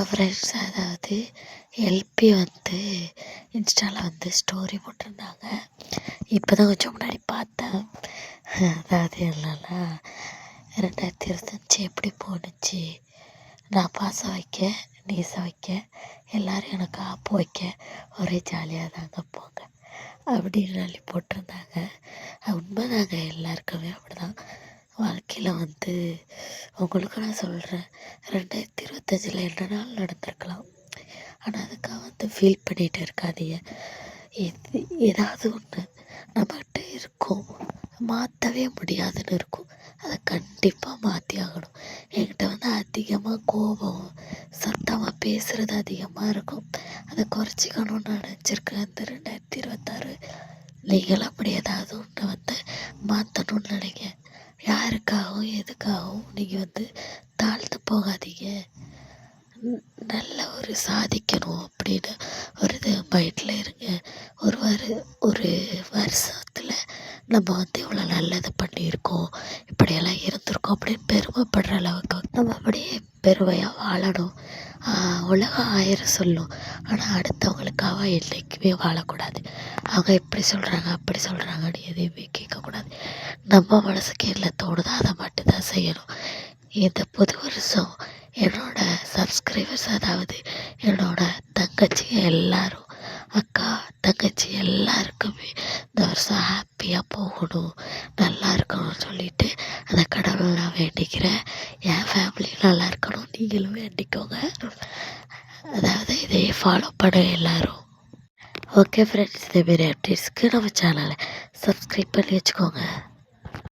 Friends அதாவது LP வந்து இன்ஸ்டாவில் வந்து ஸ்டோரி போட்டிருந்தாங்க. இப்போ தான் கொஞ்சம் முன்னாடி பார்த்தேன். அதாவது என்னன்னா 2025 எப்படி போணுச்சு, நான் பாசம் வைக்க நீசம் வைக்க எல்லோரும் எனக்கு ஆப்பு வைக்க ஒரே ஜாலியாக தாங்க போங்க அப்படின்னு சொல்லி போட்டிருந்தாங்க. உண்மைதாங்க, எல்லாருக்குமே அப்படி தான் வாழ்க்கையில் வந்து. உங்களுக்கு நான் சொல்கிறேன், 2025 என்ன நாள் நடந்திருக்கலாம். ஆனால் அதுக்காக வந்து ஃபீல் பண்ணிகிட்டு இருக்காதீங்க. ஏதாவது ஒன்று நம்மகிட்ட இருக்கும், மாற்றவே முடியாதுன்னு இருக்கும், அதை கண்டிப்பாக மாற்றி ஆகணும். என்கிட்ட வந்து அதிகமாக கோபம், சத்தமாக பேசுகிறது அதிகமாக இருக்கும். அதை குறைச்சிக்கணும்னு நினச்சிருக்கேன். இந்த 2026 நீங்கள் அப்படி ஏதாவது ஒன்று வந்து மாற்றணும்னு நினைங்க. யாருக்காகவும் எதுக்காகவும் நீங்கள் வந்து தாழ்ந்து போகாதீங்க. நல்ல ஒரு சாதிக்கணும் அப்படின்னு ஒரு இது மைண்டில் இருங்க. ஒரு வருஷத்தில் நம்ம வந்து இவ்வளோ நல்லது பண்ணியிருக்கோம், இப்படியெல்லாம் இருந்திருக்கோம் அப்படின்னு பெருமைப்படுற அளவுக்கு நம்ம அப்படியே பெருமையாக வாழணும். உலகம் 1000 சொல்லும், ஆனால் அடுத்தவங்களுக்காக என்றைக்குமே வாழக்கூடாது. அவங்க இப்படி சொல்கிறாங்க அப்படி சொல்கிறாங்கன்னு எதையுமே கேட்கக்கூடாது. நம்ம மனசுக்கு என்ன தோணுதோ அதை மட்டும்தான் செய்யணும். இந்த புது வருஷம் என்னோடய சப்ஸ்கிரைபர்ஸ், அதாவது என்னோடய தங்கச்சி எல்லோரும், அக்கா தங்கச்சி எல்லாருக்குமே இந்த வருஷம் ஹாப்பியாக போகணும், நல்லா இருக்கணும்னு சொல்லிவிட்டு அந்த கடவுளை நான் வேண்டிக்கிறேன். என் ஃபேமிலியும் நல்லா இருக்கணும், நீங்களும் வேண்டிக்கோங்க. அதாவது இதையே ஃபாலோ பண்ண எல்லோரும். ஓகே ஃப்ரெண்ட்ஸ், இதேமாரி அப்டேட்ஸ்க்கு நம்ம சேனலை சப்ஸ்கிரைப் பண்ணி வச்சுக்கோங்க.